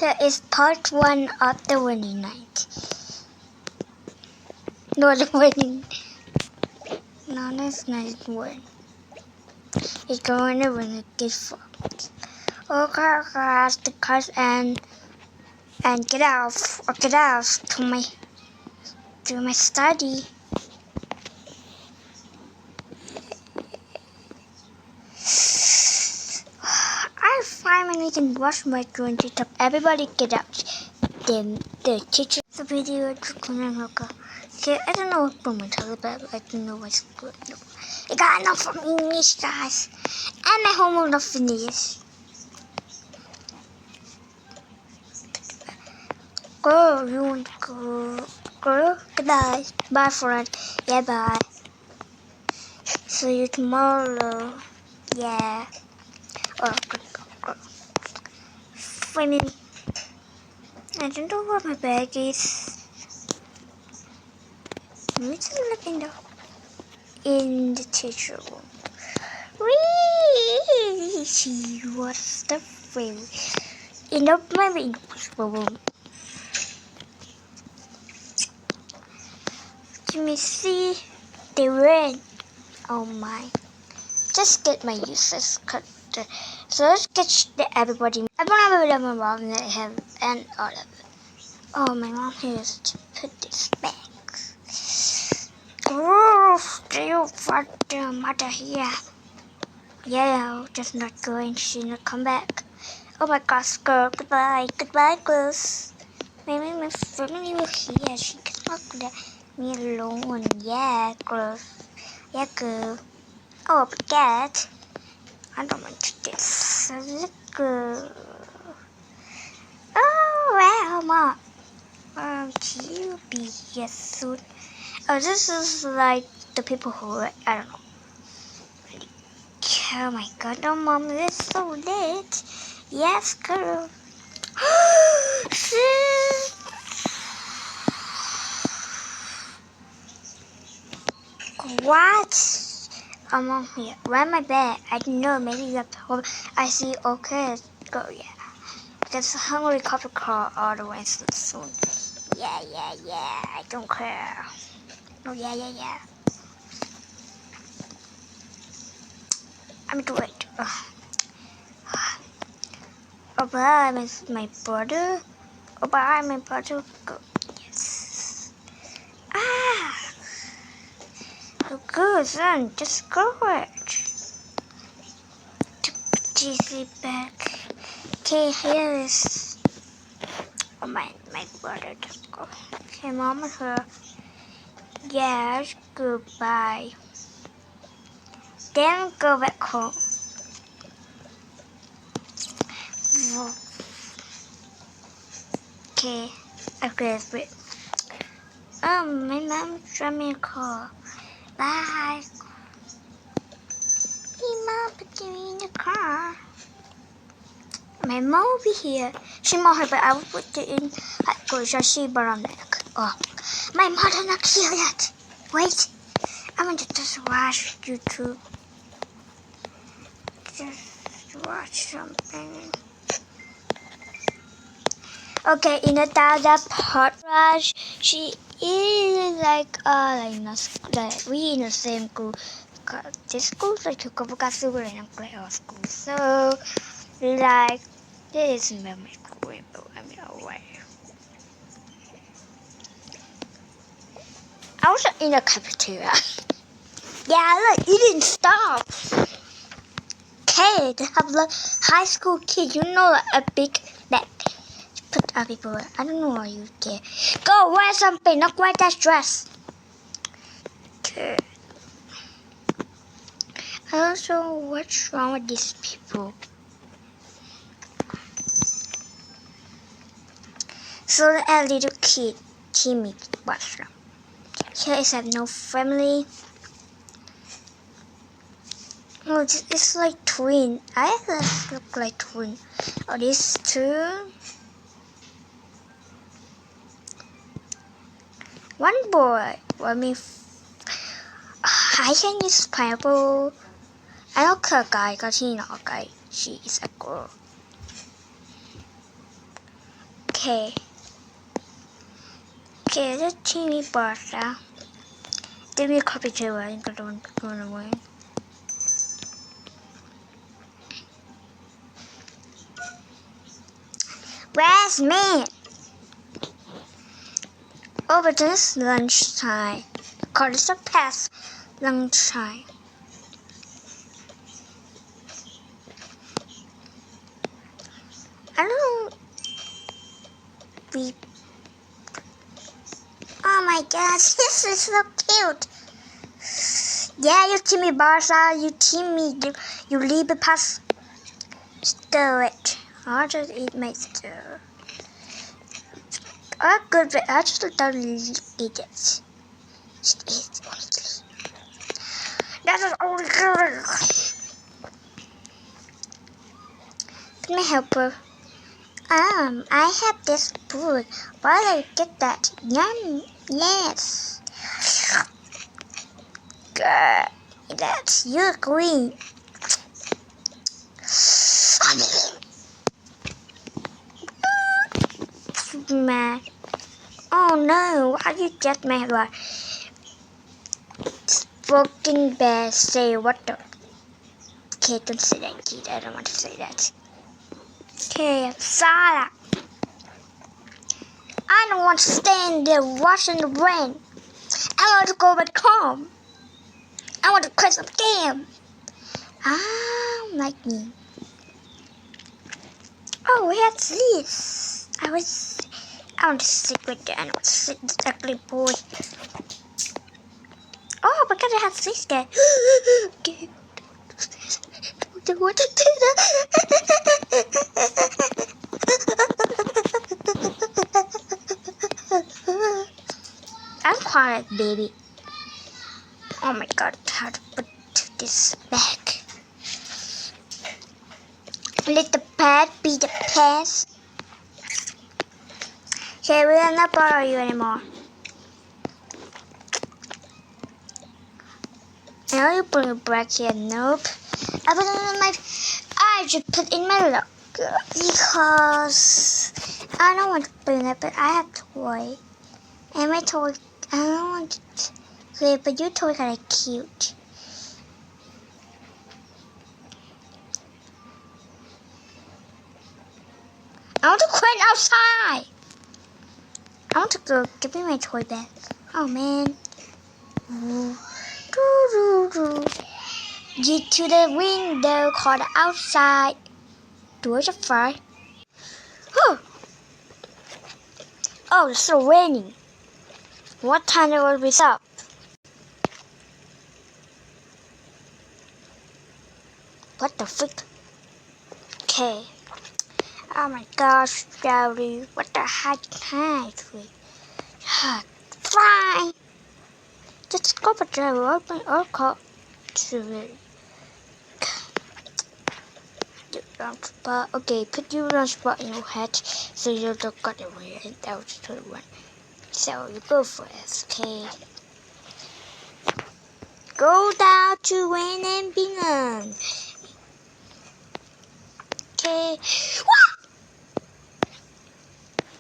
Here is part 1 of the winning night. No, the winning. No, that's not win. It's going to win it this fall. Okay, guys, the cards and get out to my study. I finally can wash my grunty top. Everybody get out. The teacher the video okay, I don't know what my but I don't know what's good. I got enough from English, guys. And my homework not finished. Go, you want to go? Go, goodbye. Bye, friend. Yeah, bye. See you tomorrow. Yeah. Oh, good. I mean, I don't know where my bag is. Let me just look in the teacher room. Whee! What's the thing? In my room. Let me see the rain. Oh my. Just get my useless cutter. So let's get everybody. I don't have a little mom that have and all of it. Oh, my mom has to put this back. Oh, do you want the mother here? Yeah, just not going. She'll not come back. Oh my gosh, girl. Goodbye. Goodbye, girls. Maybe my family will hear. She cannot let me alone. Yeah, girls. Yeah, girl. Oh, forget. I don't want to do this. Girl. Oh, wow, Mom. You'll be here soon. Oh, this is like the people who, I don't know. Oh my god, no, Mom, it's so late. Yes, girl. What? I'm on here. Where am I back? I don't know. Maybe you have to hold. I see. Okay, let's go. Yeah. There's a hungry coffee car all the way soon. Yeah. I don't care. Oh, yeah. I'm doing it. Oh, bye, my brother. Oh, bye, my brother. Go. Yes. Oh, good, son. Just go it. GC back. Okay, here is. Oh, my brother. Just go. Okay, Mom is here. Yes, goodbye. Then go back home. Okay, wait. Oh, my mom dropped me a call. Bye. Hey, Mom, put me in the car. My mom will be here. She might have, but I will put it in because she burned it. Oh, my mother not here yet. Wait, I'm going to just watch YouTube. Just watch something. Okay, in the that part, Raj, she is like we in the same school. This school is like a couple of school and a school. So, like, this is my school. I mean, away. I was in the cafeteria. Yeah, look, you didn't stop. Okay, they have like high school kids, you know, like a big bag. Put up people. I don't know why you care. Go wear something, not wear that dress. Okay. Also, what's wrong with these people? So a little kid, Timmy, what's wrong? Here is have no family. Oh, it's like twin. I look like twin. Oh, these two. One boy. I can use pineapple. I don't care, guy, because he's not a guy. She is a girl. Okay. Okay, the teeny Barca. Give me a copy too, I think I don't want to run away. Where's me? Oh, but it's lunchtime. Call this a past lunchtime. I don't know. Oh my gosh, this is so cute. Yeah, you team me, Barca. You team me. You leave it past. Stir it. I'll just eat my stir. Oh, good, but I just don't eat it. Just eat only. That is only good. Can I help her? I have this food. Why did I get that? Yum. Yes. Good. That's you're green. Mad. Oh no, why you get my like broken bear say what the okay, don't say that kid. I don't want to say that. Okay, Sarah. I don't want to stay in there watching the rain. I want to go back home. I want to play some game. Like me. Oh, what's this? I want to sit with the animals. Sit with the ugly boy. Oh, because I have this guy. Okay. Don't want to do that. I'm quiet, baby. Oh my god, how to put this back? Let the pet be the pet. Okay, we will not borrow you anymore. I know you put your bread here. Nope. I put it in my. I just put it in my locker because I don't want to bring it, but I have toy. And my toy, I don't want it. Okay, but your toy kind of cute. I want to quit outside. I want to go. Give me my toy back. Oh man. Get to the window called outside. Doors are fire. Oh, it's still raining. What time will we stop? What the frick? Okay. Oh my gosh, Daddy. What the heck can I Fine. Just go but drive open or call to it. Okay, put your lunch spot in your head so you don't got away. And that was the one. So you go for it, okay? Go down to Wayne and Bingham. Okay. What?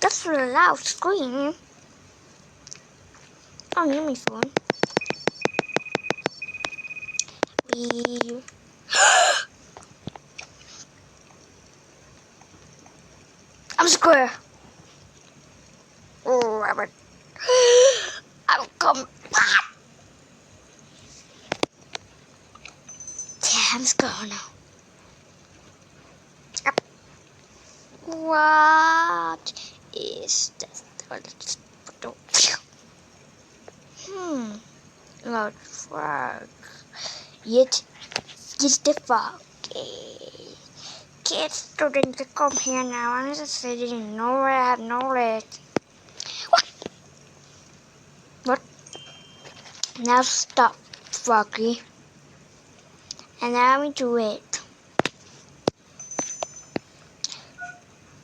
That's a loud scream. Oh, near my phone. I'm square. Oh, Robert. I'll come back. Yeah, I'm square now. What is that? Loud frog. Yet, it's the frog. Kids students come here now. I'm just sitting nowhere. I have no leg. What? Now stop, Froggy. And now we do it.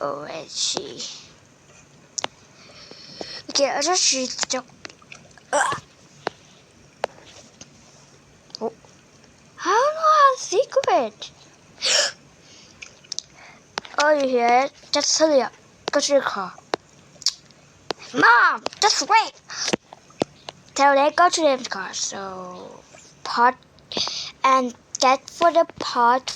Oh, let's see. Okay, I'll just shoot the. Oh. How do I have a secret? Oh, you hear it? Just hurry up. Go to your car. Mom, just wait. So they go to the car. So pot and get for the pot